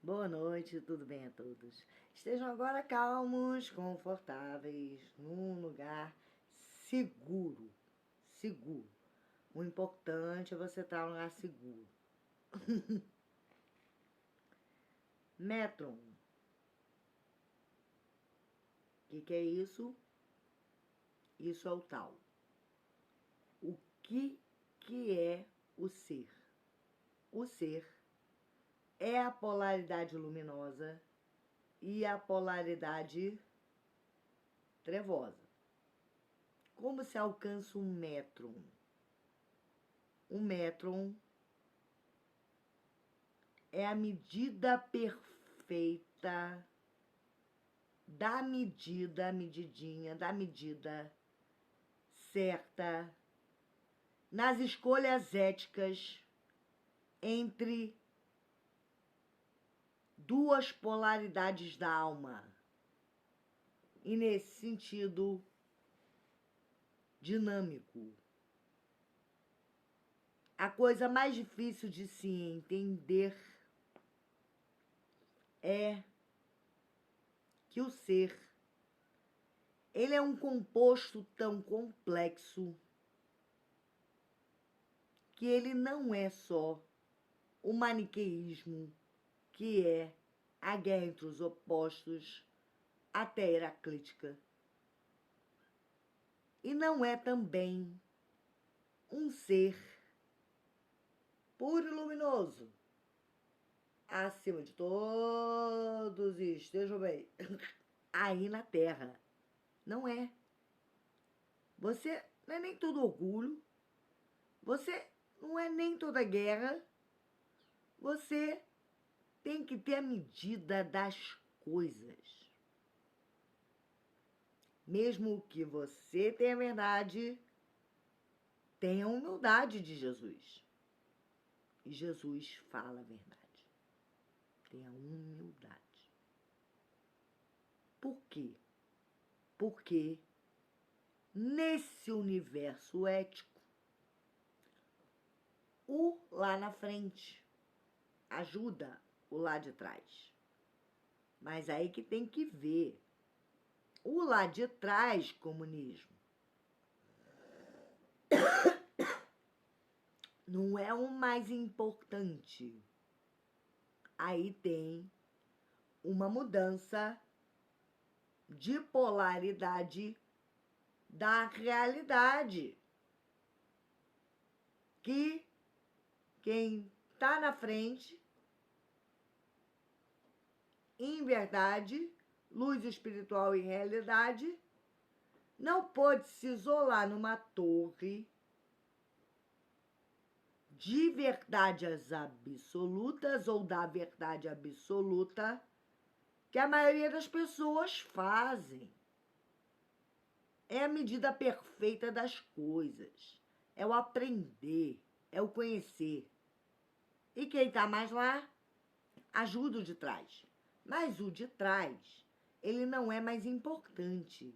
Boa noite, tudo bem a todos? Estejam agora calmos, confortáveis, num lugar seguro. Seguro. O importante é você estar num lugar seguro. Metron. O que é isso? Isso é o tal. O que é o ser? O ser é a polaridade luminosa e a polaridade trevosa. Como se alcança um métron? Um métron é a medida perfeita da medida, a medidinha, da medida certa nas escolhas éticas entre duas polaridades da alma. E nesse sentido dinâmico. A coisa mais difícil de se entender é que o ser, ele é um composto tão complexo que ele não é só o maniqueísmo, que é a guerra entre os opostos, até heraclítica. E não é também um ser puro e luminoso, acima de todos, e estejam bem, aí na Terra. Não é. Você não é nem todo orgulho, você não é nem toda guerra, você tem que ter a medida das coisas. Mesmo que você tenha a verdade, tenha a humildade de Jesus. E Jesus fala a verdade. Tenha humildade. Por quê? Porque nesse universo ético, o lá na frente ajuda o lá de trás. Mas aí que tem que ver. O lá de trás, comunismo, não é o mais importante. Aí tem uma mudança de polaridade da realidade. Que quem está na frente, em verdade, luz espiritual e realidade, não pode se isolar numa torre de verdades absolutas ou da verdade absoluta que a maioria das pessoas fazem. É a medida perfeita das coisas. É o aprender, é o conhecer. E quem está mais lá, ajuda o de trás. Mas o de trás, ele não é mais importante.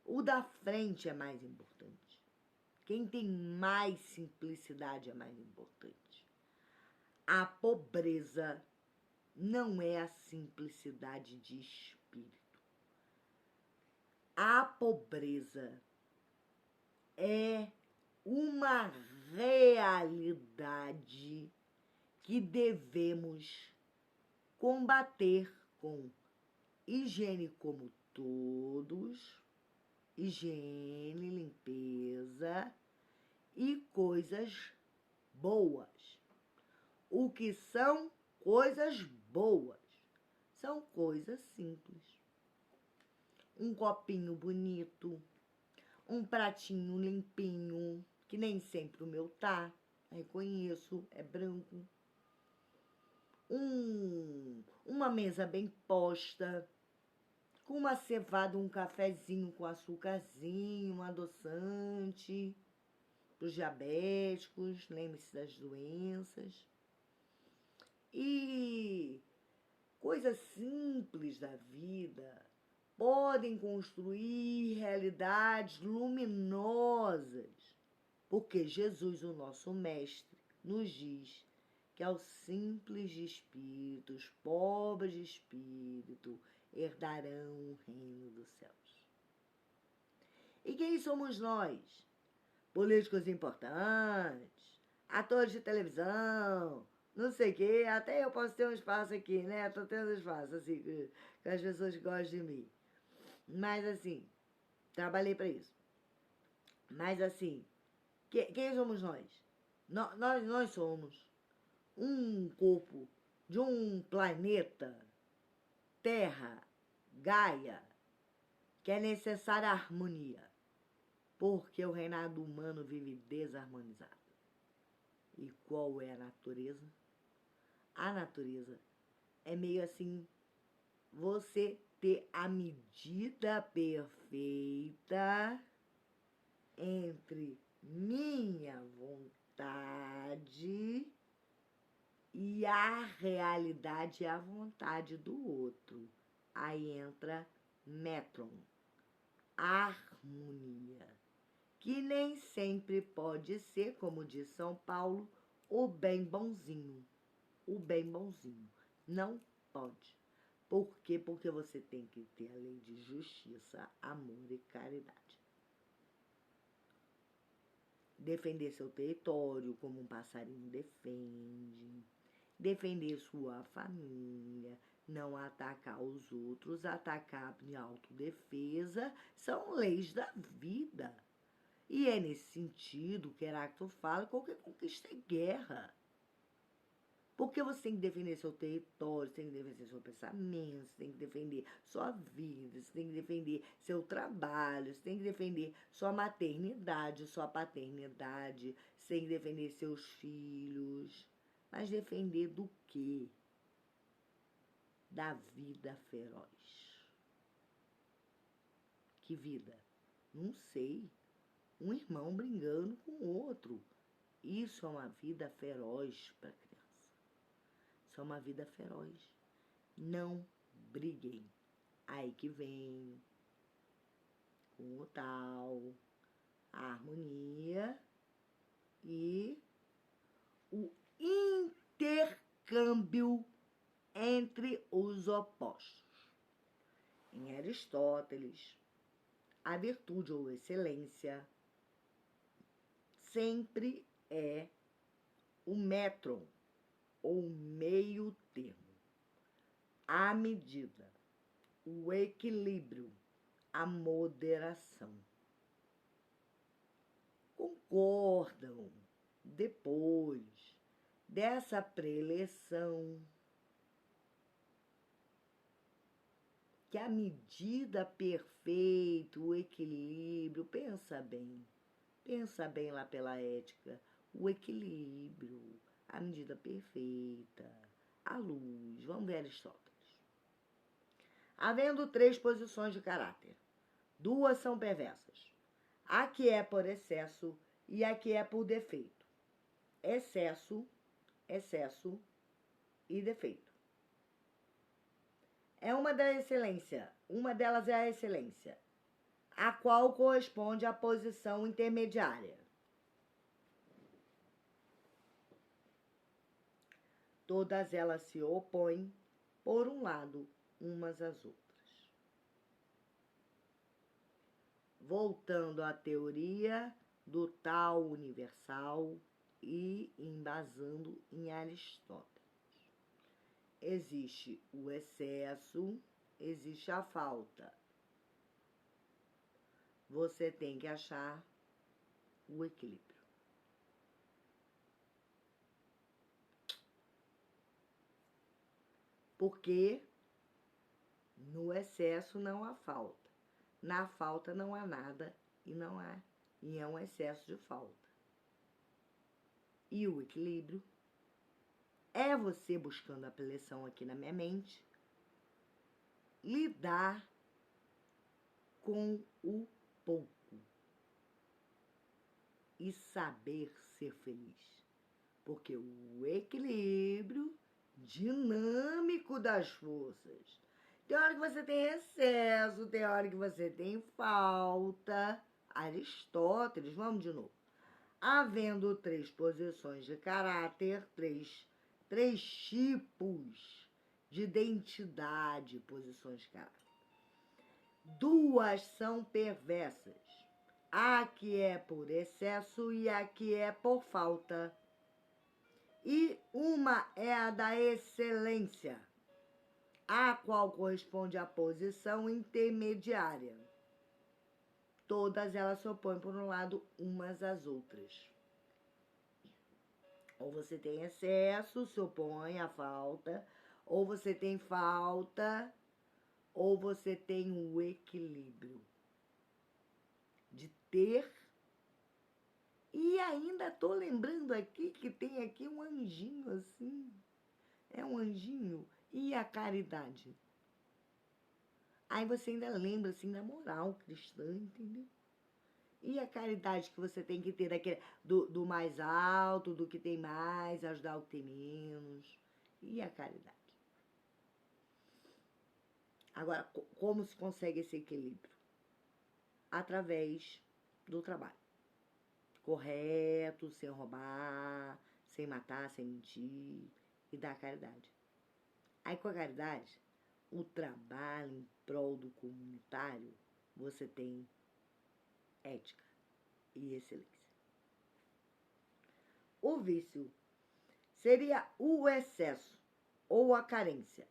O da frente é mais importante. Quem tem mais simplicidade é mais importante. A pobreza não é a simplicidade de espírito. A pobreza é uma realidade que devemos combater com higiene como todos, higiene, limpeza e coisas boas. O que são coisas boas? São coisas simples. Um copinho bonito, um pratinho limpinho, que nem sempre o meu tá, reconheço, é branco. Uma mesa bem posta, com uma cevada, um cafezinho com açúcarzinho, um adoçante, para os diabéticos, lembre-se das doenças. E coisas simples da vida podem construir realidades luminosas, porque Jesus, o nosso mestre, nos diz que aos simples de espírito, os pobres de espírito, herdarão o reino dos céus. E quem somos nós? Políticos importantes, atores de televisão, não sei o quê. Até eu posso ter um espaço aqui, né? Tô tendo espaço, assim, que as pessoas gostam de mim. Mas, assim, trabalhei para isso. Mas, assim, quem somos nós? Nós somos um corpo de um planeta, Terra, Gaia, que é necessária a harmonia, porque o reinado humano vive desarmonizado. E qual é a natureza? A natureza é meio assim, você ter a medida perfeita entre minha vontade e a realidade e a vontade do outro. Aí entra metron, harmonia, que nem sempre pode ser, como diz São Paulo, o bem bonzinho. O bem bonzinho. Não pode. Por quê? Porque você tem que ter a lei de justiça, amor e caridade. Defender seu território, como um passarinho defende. Defender sua família. Não atacar os outros. Atacar em autodefesa. São leis da vida. E é nesse sentido que Heráclito fala que qualquer conquista é guerra. Porque você tem que defender seu território, você tem que defender seu pensamento, você tem que defender sua vida, você tem que defender seu trabalho, você tem que defender sua maternidade, sua paternidade, você tem que defender seus filhos. Mas defender do quê? Da vida feroz. Que vida? Não sei. Um irmão brigando com o outro. Isso é uma vida feroz para a criança. Isso é uma vida feroz. Não briguem. Aí que vem com o tal, a harmonia e o intercâmbio entre os opostos. Em Aristóteles, a virtude ou excelência sempre é o metron, ou meio termo, a medida, o equilíbrio, a moderação. Concordam, depois dessa preleção, que a medida perfeita, o equilíbrio, pensa bem lá pela ética, o equilíbrio, a medida perfeita, a luz. Vamos ver Aristóteles. Havendo 3 posições de caráter, 2 são perversas. A que é por excesso e a que é por defeito. Excesso e defeito. É uma delas é a excelência, a qual corresponde à posição intermediária. Todas elas se opõem, por um lado, umas às outras. Voltando à teoria do tal universal e embasando em Aristóteles. Existe o excesso, existe a falta. Você tem que achar o equilíbrio. Porque no excesso não há falta. Na falta não há nada e é um excesso de falta. E o equilíbrio é você buscando a preleção aqui na minha mente, lidar com o pouco e saber ser feliz. Porque o equilíbrio dinâmico das forças. Tem hora que você tem excesso, tem hora que você tem falta. Aristóteles, vamos de novo. Havendo 3 posições de caráter, 3 3 tipos de identidade, posições de caráter. 2 são perversas. A que é por excesso e a que é por falta. E uma é a da excelência, a qual corresponde à posição intermediária. Todas elas se opõem, por um lado, umas às outras. Ou você tem excesso, se opõe à falta, ou você tem falta, ou você tem o equilíbrio de ter. E ainda estou lembrando aqui que tem aqui um anjinho assim. É um anjinho. E a caridade? Aí você ainda lembra assim da moral cristã, entendeu? E a caridade que você tem que ter daquele, do mais alto, do que tem mais, ajudar o que tem menos. E a caridade? Agora, como se consegue esse equilíbrio? Através do trabalho. Correto, sem roubar, sem matar, sem mentir, e dar caridade. Aí com a caridade, o trabalho em prol do comunitário, você tem ética e excelência. O vício seria o excesso ou a carência,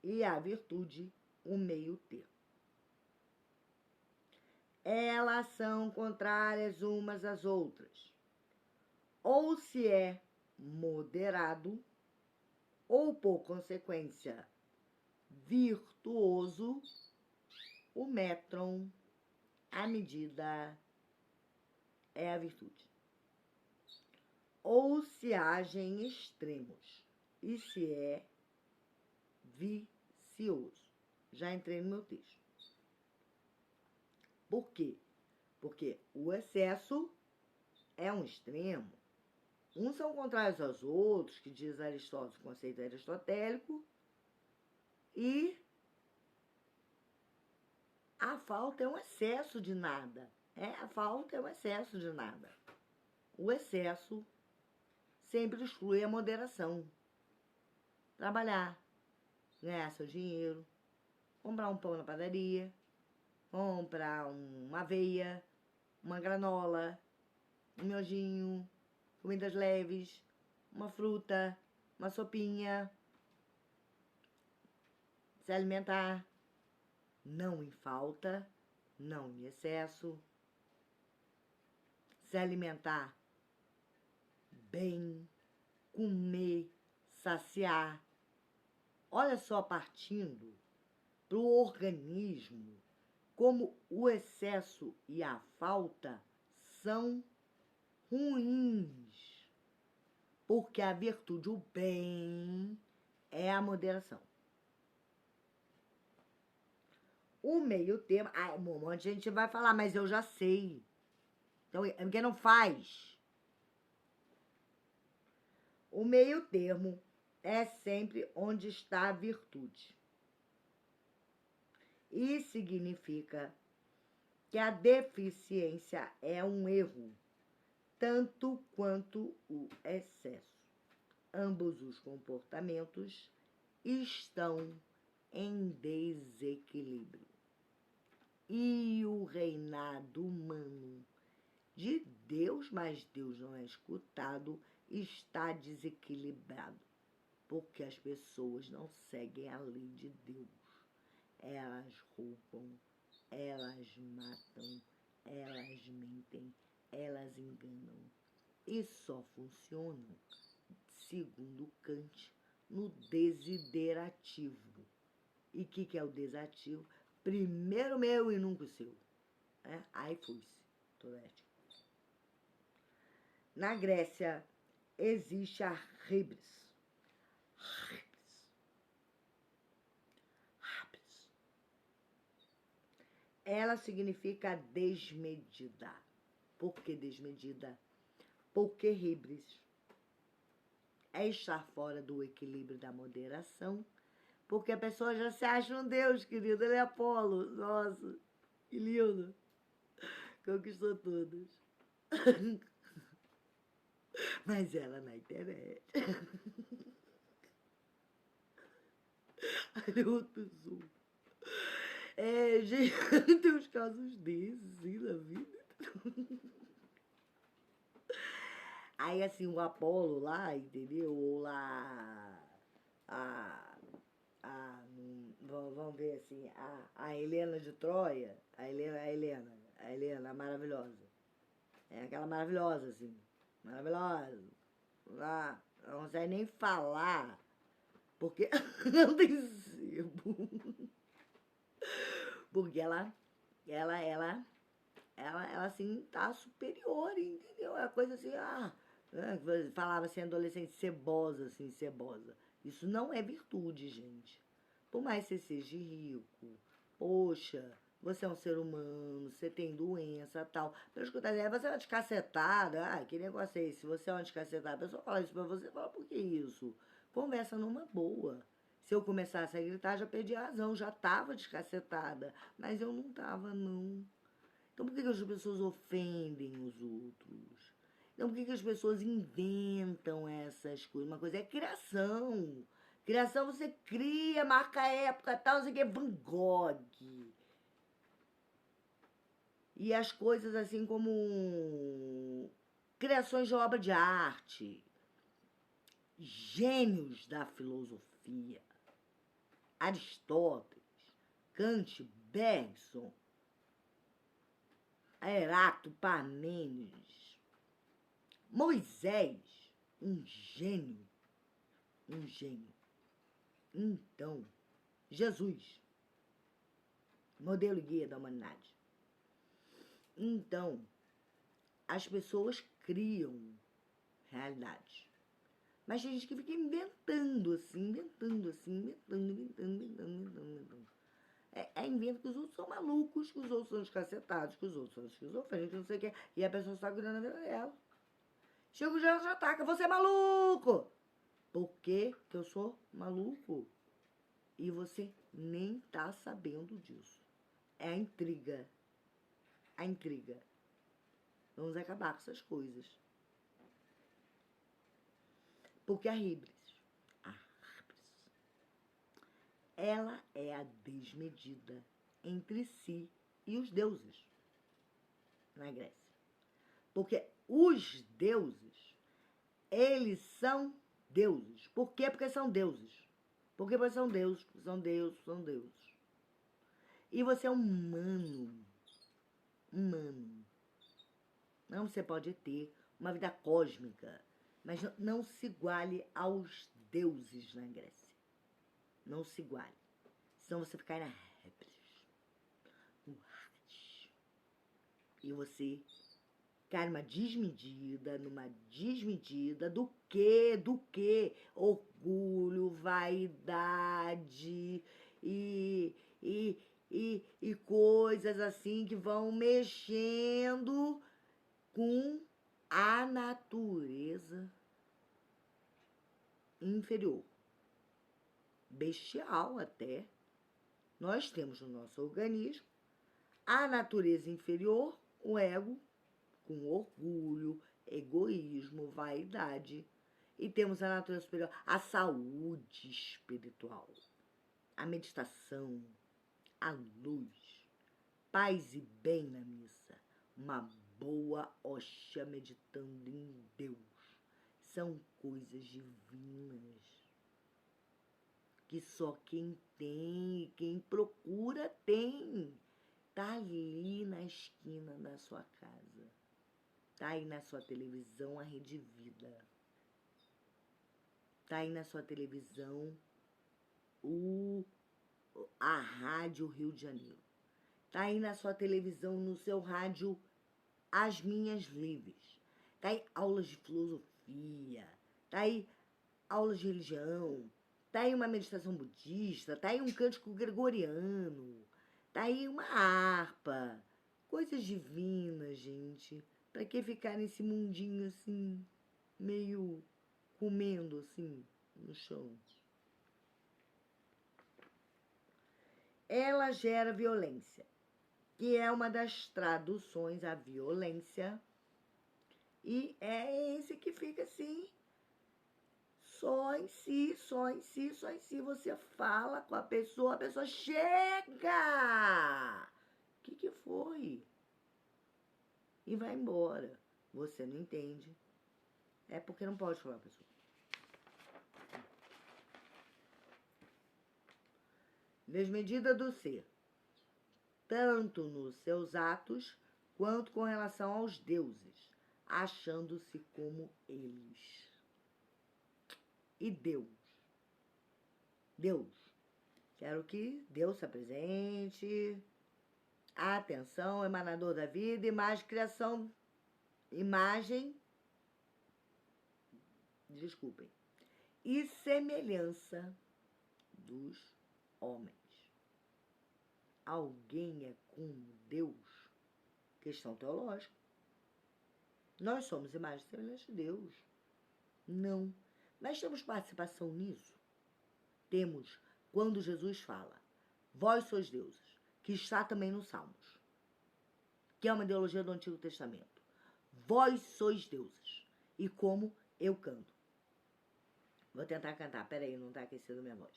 e a virtude, o meio termo. Elas são contrárias umas às outras. Ou se é moderado, ou por consequência virtuoso, o métron, a medida, é a virtude. Ou se age em extremos, e se é vicioso. Já entrei no meu texto. Por quê? Porque o excesso é um extremo. Uns são contrários aos outros, que diz Aristóteles, o conceito aristotélico, e a falta é um excesso de nada. A falta é um excesso de nada. O excesso sempre exclui a moderação. Trabalhar, ganhar seu dinheiro, comprar um pão na padaria, comprar uma aveia, uma granola, um miojinho, comidas leves, uma fruta, uma sopinha. Se alimentar, não em falta, não em excesso. Se alimentar bem, comer, saciar. Olha só, partindo para o organismo, como o excesso e a falta são ruins. Porque a virtude, o bem, é a moderação. O meio termo, um monte de gente vai falar, mas eu já sei. Então, porque não faz. O meio termo é sempre onde está a virtude. E significa que a deficiência é um erro, tanto quanto o excesso. Ambos os comportamentos estão em desequilíbrio. E o reinado humano de Deus, mas Deus não é escutado, está desequilibrado, porque as pessoas não seguem a lei de Deus. Elas roubam, elas matam, elas mentem, elas enganam. E só funcionam, segundo Kant, no desiderativo. E o que é o desativo? Primeiro meu e nunca o seu. Aí foi-se, toda ética. Na Grécia existe a híbris. Ela significa desmedida. Por que desmedida? Porque híbris é estar fora do equilíbrio da moderação, porque a pessoa já se acha um Deus, querido. Ele é Apolo. Nossa, que lindo. Conquistou todos. Mas ela na internet. Aí tem outra pessoa. Gente, tem uns casos desses, assim, na vida. Aí, assim, o Apolo lá, entendeu? Ou lá, a, vamos ver assim, a Helena de Troia, a Helena maravilhosa. É aquela maravilhosa, assim, maravilhosa. Lá, não consegue nem falar, porque não tem sebo. Porque ela assim, tá superior, entendeu? É coisa assim, né, falava assim, adolescente cebosa, assim, cebosa. Isso não é virtude, gente. Por mais que você seja rico, poxa, você é um ser humano, você tem doença, tal. Pelo escutar, você é uma descacetada, que negócio é esse? Se você é uma descacetada, a pessoa fala isso pra você, fala, por que isso? Conversa numa boa. Se eu começasse a gritar, já perdi a razão, já tava descacetada. Mas eu não tava, não. Então por que as pessoas ofendem os outros? Então por que as pessoas inventam essas coisas? Uma coisa é criação. Criação você cria, marca a época, tal, não sei o que, Van Gogh. E as coisas assim como criações de obra de arte, gênios da filosofia, Aristóteles, Kant, Bergson, Heráclito, Parmênides, Moisés, um gênio, um gênio. Então, Jesus, modelo e guia da humanidade. Então, as pessoas criam realidades. Mas tem gente que fica inventando assim, inventando. Invento que os outros são malucos, que os outros são descacetados, que os outros são esquizofrênicos, que não sei o que. E a pessoa está cuidando da vida dela. Chega o dia, ela já ataca, você é maluco! Por que eu sou maluco? E você nem tá sabendo disso. É a intriga. A intriga. Vamos acabar com essas coisas. Porque a híbris, ela é a desmedida entre si e os deuses na Grécia. Porque os deuses, eles são deuses. Por quê? Porque são deuses. Porque são deuses, são deuses. E você é humano. Não, você pode ter uma vida cósmica, mas não se iguale aos deuses na Grécia. Não se iguale. Senão você ficar na e você cai numa desmedida do quê? Orgulho, vaidade e coisas assim que vão mexendo com a natureza inferior, bestial até. Nós temos no nosso organismo a natureza inferior, o ego, com orgulho, egoísmo, vaidade. E temos a natureza superior, a saúde espiritual, a meditação, a luz, paz e bem na missa, uma boa hóstia meditando em Deus. São coisas divinas que só quem tem, quem procura tem. Tá ali na esquina da sua casa. Tá aí na sua televisão a Rede Vida. Tá aí na sua televisão a Rádio Rio de Janeiro. Tá aí na sua televisão, no seu rádio, As Minhas Livres. Tá aí aulas de filosofia. Tá aí aulas de religião. Tá aí uma meditação budista. Tá aí um cântico gregoriano. Tá aí uma harpa. Coisas divinas, gente. Pra que ficar nesse mundinho assim, meio comendo assim, no chão? Ela gera violência, que é uma das traduções à violência. E é esse que fica assim, só em si, só em si, só em si. Você fala com a pessoa chega! O que foi? E vai embora. Você não entende. É porque não pode falar com a pessoa. Desmedida do ser, tanto nos seus atos quanto com relação aos deuses, achando-se como eles. E Deus. Quero que Deus se apresente. Atenção, emanador da vida, e semelhança dos homens. Alguém é como Deus? Questão teológica. Nós somos imagem e semelhança de Deus. Não. Nós temos participação nisso? Temos quando Jesus fala, vós sois deuses, que está também no Salmos, que é uma ideologia do Antigo Testamento. Vós sois deuses. E como eu canto. Vou tentar cantar, peraí, não está aquecendo minha voz.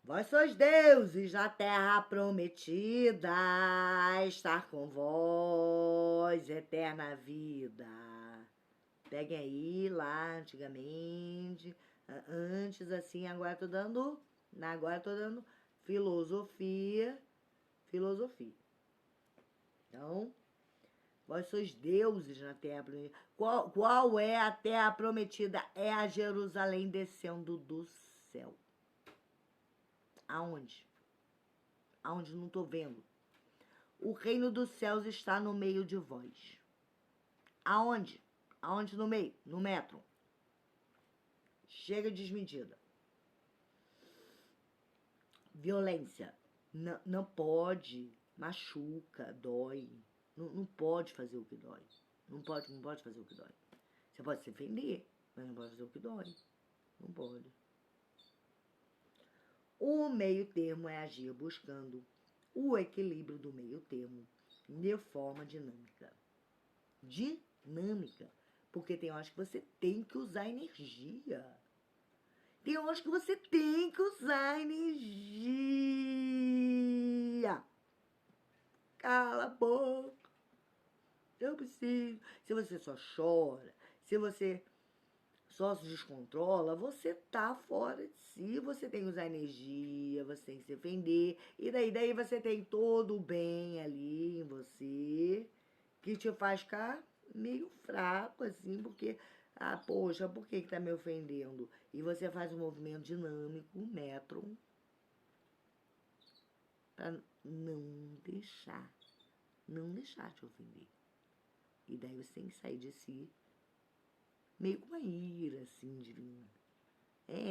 Vós sois deuses na terra prometida, estar com vós, eterna vida. Peguem aí, lá, antigamente, antes assim, agora tô dando filosofia. Então, vós sois deuses na terra prometida. Qual é a terra prometida? É a Jerusalém descendo do céu. Aonde? Aonde não estou vendo. O reino dos céus está no meio de vós. Aonde? Aonde no meio? No metro. Chega desmedida. Violência. Não pode. Machuca, dói. Não pode fazer o que dói. Não pode fazer o que dói. Você pode se defender, mas não pode fazer o que dói. Não pode. O meio termo é agir buscando o equilíbrio do meio termo de forma dinâmica. Dinâmica. Porque tem horas que você tem que usar energia. Tem horas que você tem que usar energia. Cala a boca. Eu preciso. Se você só chora, se você só se descontrola, você tá fora de si, você tem que usar energia, você tem que se defender, e daí você tem todo o bem ali em você, que te faz ficar meio fraco, assim, porque, poxa, por que tá me ofendendo? E você faz um movimento dinâmico, metro, pra não deixar te ofender. E daí você tem que sair de si, meio com uma ira, assim, divina.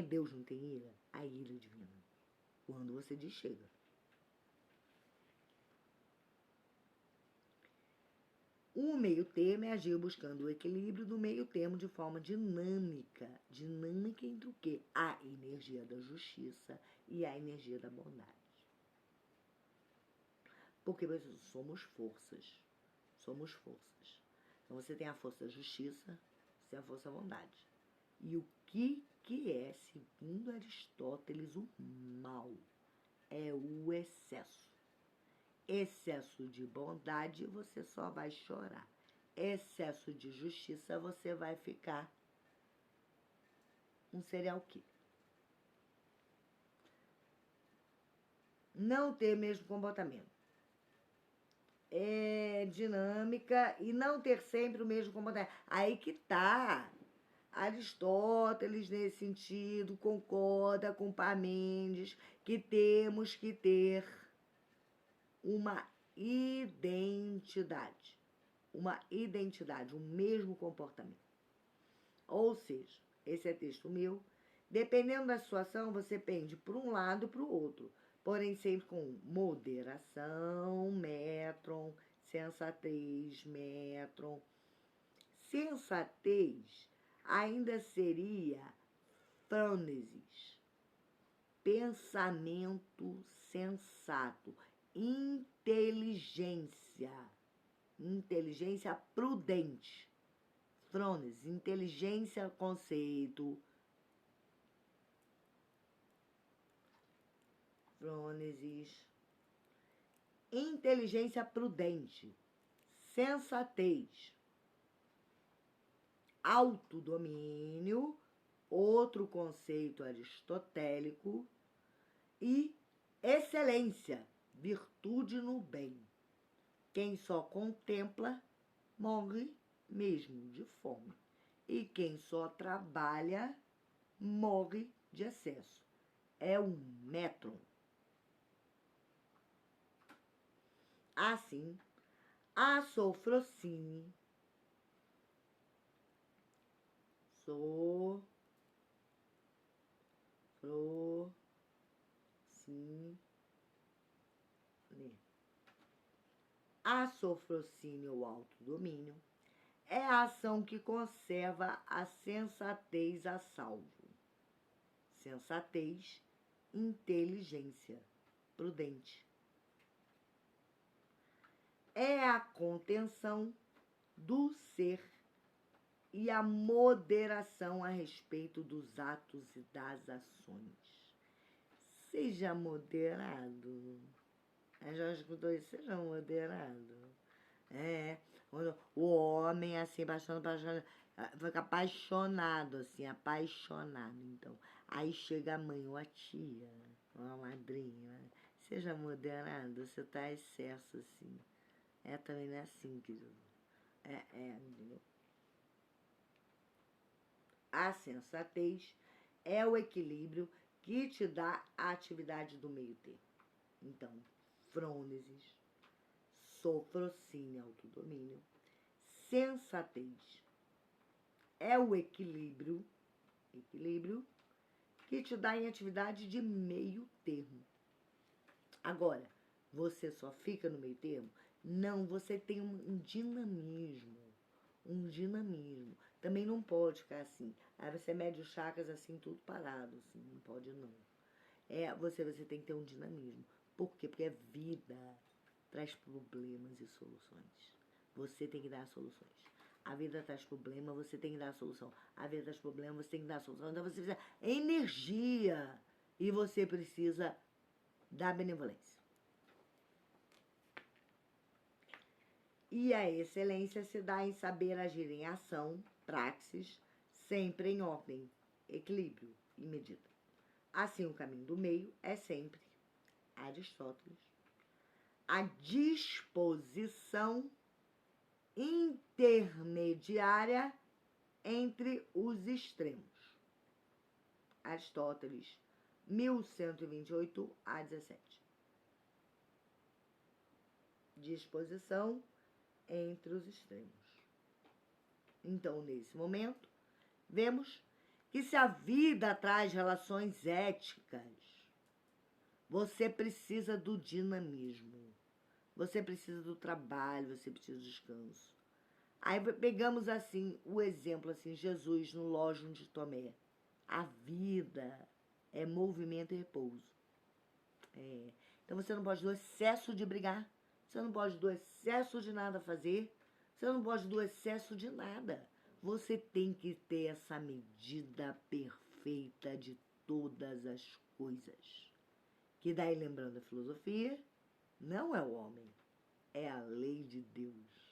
Deus não tem ira? A ira divina. Quando você diz chega. O meio termo é agir buscando o equilíbrio do meio termo de forma dinâmica. Dinâmica entre o quê? A energia da justiça e a energia da bondade. Porque somos forças. Somos forças. Então você tem a força da justiça, você tem a força da bondade. E o que é, segundo Aristóteles, o mal? É o excesso. Excesso de bondade, você só vai chorar. Excesso de justiça, você vai ficar um serial killer. Não ter o mesmo comportamento. Dinâmica e não ter sempre o mesmo comportamento. Aí que tá. Aristóteles, nesse sentido, concorda com Parmênides que temos que ter uma identidade, um mesmo comportamento. Ou seja, esse é texto meu, dependendo da situação, você pende para um lado e para o outro, porém sempre com moderação, metron, sensatez, metron. Sensatez ainda seria frônesis, pensamento sensato, inteligência prudente. Frônesis, inteligência, conceito frônesis, inteligência prudente, sensatez, autodomínio, outro conceito aristotélico, e excelência, virtude no bem. Quem só contempla morre mesmo de fome, e quem só trabalha morre de excesso. É um metron. Assim, a sofrocine, a sofrocínio ou autodomínio é a ação que conserva a sensatez a salvo. Sensatez, inteligência, prudente. É a contenção do ser e a moderação a respeito dos atos e das ações. Seja moderado. Já escutou isso? Seja moderado. Quando o homem, assim, fica apaixonado, assim, apaixonado. Então, aí chega a mãe ou a tia, ou a madrinha. Seja moderado, você tá excesso, assim. Também não é assim, querido. Entendeu? A sensatez é o equilíbrio que te dá a atividade do meio termo. Então, frônesis, sofrocínio, autodomínio, sensatez é o equilíbrio que te dá em atividade de meio termo. Agora, você só fica no meio termo? Não, você tem um dinamismo. Também não pode ficar assim. Aí você mede os chakras assim, tudo parado, assim, não pode não. Você tem que ter um dinamismo. Por quê? Porque a vida traz problemas e soluções. Você tem que dar soluções. A vida traz problema, você tem que dar a solução. A vida traz problema, você tem que dar a solução. Então você precisa energia e você precisa da benevolência. E a excelência se dá em saber agir em ação, praxis, sempre em ordem, equilíbrio e medida. Assim, o caminho do meio é sempre, Aristóteles, a disposição intermediária entre os extremos. Aristóteles, 1128 a 17. Disposição entre os extremos. Então, nesse momento, vemos que se a vida traz relações éticas, você precisa do dinamismo, você precisa do trabalho, você precisa do descanso. Aí pegamos assim o exemplo, assim, Jesus no Lógion de Tomé. A vida é movimento e repouso. Então você não pode do excesso de brigar, você não pode do excesso de nada fazer, você não pode do excesso de nada. Você tem que ter essa medida perfeita de todas as coisas. Que daí, lembrando a filosofia, não é o homem, é a lei de Deus.